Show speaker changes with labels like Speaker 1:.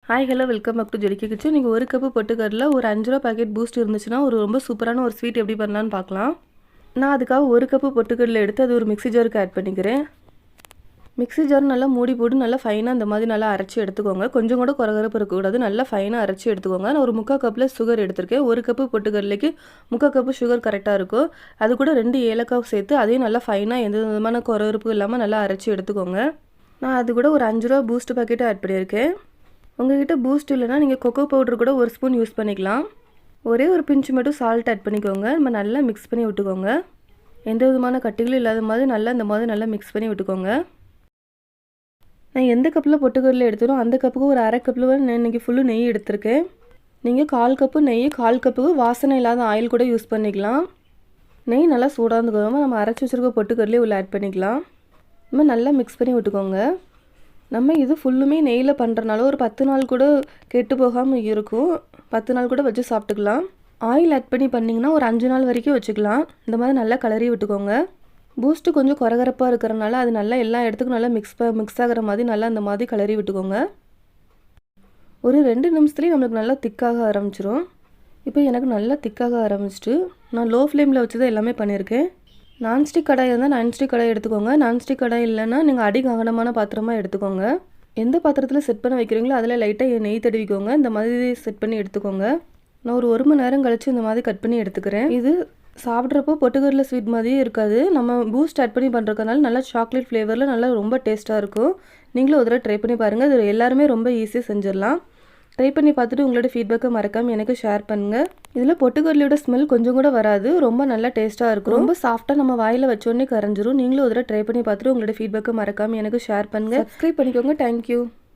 Speaker 1: Hi hello welcome back to ஜெடிக்கி kitchen. நீங்கள் ஒரு கப்பு பொட்டுக்கடலை ஒரு 5 ரூபா பாக்கெட் பூஸ்ட் இருந்துச்சுன்னா ரொம்ப சூப்பரான ஒரு ஸ்வீட் எப்படி பண்ணலான்னு பார்க்கலாம். நான் அதுக்காக ஒரு கப்பு பொட்டுக்கடலை எடுத்து அது ஒரு மிக்ஸி ஜாருக்கு ஆட் பண்ணிக்கிறேன். மிக்ஸி ஜார் நல்லா மூடி போட்டு நல்லா ஃபைனாக இந்த மாதிரி நல்லா அரைச்சி எடுத்துக்கோங்க. கொஞ்சம் கூட குறகரப்பு இருக்கக்கூடாது, நல்லா ஃபைனாக அரைச்சி எடுத்துக்கோங்க. நான் ஒரு 3/4 கப்பில் சுகர் எடுத்திருக்கேன். ஒரு கப்பு பொட்டுக்கடலைக்கு 3/4 கப்பு சுகர் கரெக்டாக இருக்கும். அது கூட 2 ஏலக்காய் சேர்த்து அதையும் நல்லா ஃபைனாக எந்த விதமான குறகரப்பு இல்லாமல் நல்லா அரைச்சி எடுத்துக்கோங்க. நான் அது கூட ஒரு 5 ரூபா பூஸ்ட் பாக்கெட்டை ஆட் பண்ணியிருக்கேன். உங்கள்கிட்ட பூஸ்ட் இல்லைனா நீங்கள் கொக்கோ பவுடர் கூட ஒரு ஸ்பூன் யூஸ் பண்ணிக்கலாம். ஒரே ஒரு பிஞ்சு மட்டும் சால்ட் ஆட் பண்ணிக்கோங்க. நம்ம நல்லா மிக்ஸ் பண்ணி விட்டுக்கோங்க. எந்த விதமான கட்டிகளும் இல்லாத மாதிரி இந்த மாதிரி நல்லா மிக்ஸ் பண்ணி விட்டுக்கோங்க. நான் எந்த கப்பில் பொட்டுக்கடலை எடுத்துகிறோம் அந்த கப்புக்கு ஒரு அரை கப்பில் நான் இன்றைக்கி ஃபுல்லு நெய் எடுத்திருக்கேன். நீங்கள் 1/4 கப்பு நெய் 1/4 கப்புக்கு வாசனை இல்லாத ஆயில் கூட யூஸ் பண்ணிக்கலாம். நெய் நல்லா சூடாந்துக்கோங்க. நம்ம அரைச்சி வச்சுருக்க பொட்டுக்கடலையே உள்ள ஆட் பண்ணிக்கலாம். நம்ம நல்லா மிக்ஸ் பண்ணி விட்டுக்கோங்க. நம்ம இது ஃபுல்லுமே நெய்யில் பண்ணுறனால ஒரு 10 நாள் கூட கெட்டு போகாமல் இருக்கும். 10 நாள் கூட வச்சு சாப்பிட்டுக்கலாம். ஆயில் ஆட் பண்ணி பண்ணிங்கன்னா ஒரு 5 நாள் வரைக்கும் வச்சுக்கலாம். இந்த மாதிரி நல்லா கலரி விட்டுக்கோங்க. பூஸ்ட்டு கொஞ்சம் குறகரப்பாக இருக்கிறனால அது நல்லா எல்லா இடத்துக்கும் நல்லா மிக்ஸ் ஆகிற மாதிரி நல்லா இந்த மாதிரி கலரி விட்டுக்கோங்க. ஒரு 2 நிமிஷத்துலேயே நம்மளுக்கு நல்லா திக்காக ஆரம்பிச்சிடும். இப்போ எனக்கு நல்லா திக்காக ஆரம்பிச்சிட்டு நான் லோ ஃப்ளேமில் வச்சு தான் எல்லாமே பண்ணியிருக்கேன். நான்ஸ்டிக் கடாய் இருந்தால் நான்ஸ்டிக் கடாய் எடுத்துக்கோங்க. நான்ஸ்டிக் கடாய் இல்லைன்னா நீங்கள் அடி கனமான பாத்திரமாக எடுத்துக்கோங்க. எந்த பாத்திரத்தில் செட் பண்ண வைக்கிறீங்களோ அதில் லைட்டாக நெய் தடவிக்கோங்க. இந்த மாதிரி செட் பண்ணி எடுத்துக்கோங்க. நான் ஒரு 1 மணி நேரம் கழித்து இந்த மாதிரி கட் பண்ணி எடுத்துக்கிறேன். இது சாப்பிட்றப்போ பொட்டுக்கடலை ஸ்வீட் மாதிரியே இருக்காது. நம்ம பூஸ்ட் ஆட் பண்ணி பண்ணுறதுனால நல்லா சாக்லேட் ஃப்ளேவரில் நல்லா ரொம்ப டேஸ்ட்டாக இருக்கும். நீங்களும் ஒரு தடவை ட்ரை பண்ணி பாருங்கள். இது எல்லாருமே ரொம்ப ஈஸியாக செஞ்சிடலாம். ட்ரை பண்ணி பார்த்துட்டு உங்களோட ஃபீட்பேக்கை மறக்காமல் எனக்கு ஷேர் பண்ணுங்கள். இதில் பொட்டுக்கடலையோட ஸ்மெல் கொஞ்சம் கூட வராது. ரொம்ப நல்லா டேஸ்ட்டாக இருக்கும். ரொம்ப சாஃப்ட்டாக நம்ம வாயில் வச்சோடனே கரைஞ்சிரும். நீங்களும் ஒரு தடவை ட்ரை பண்ணி பார்த்துட்டு உங்களோட ஃபீட்பேக்கை மறக்காமல் எனக்கு ஷேர் பண்ணுங்கள். சப்ஸ்கிரைப் பண்ணிக்கோங்க. தேங்க்யூ.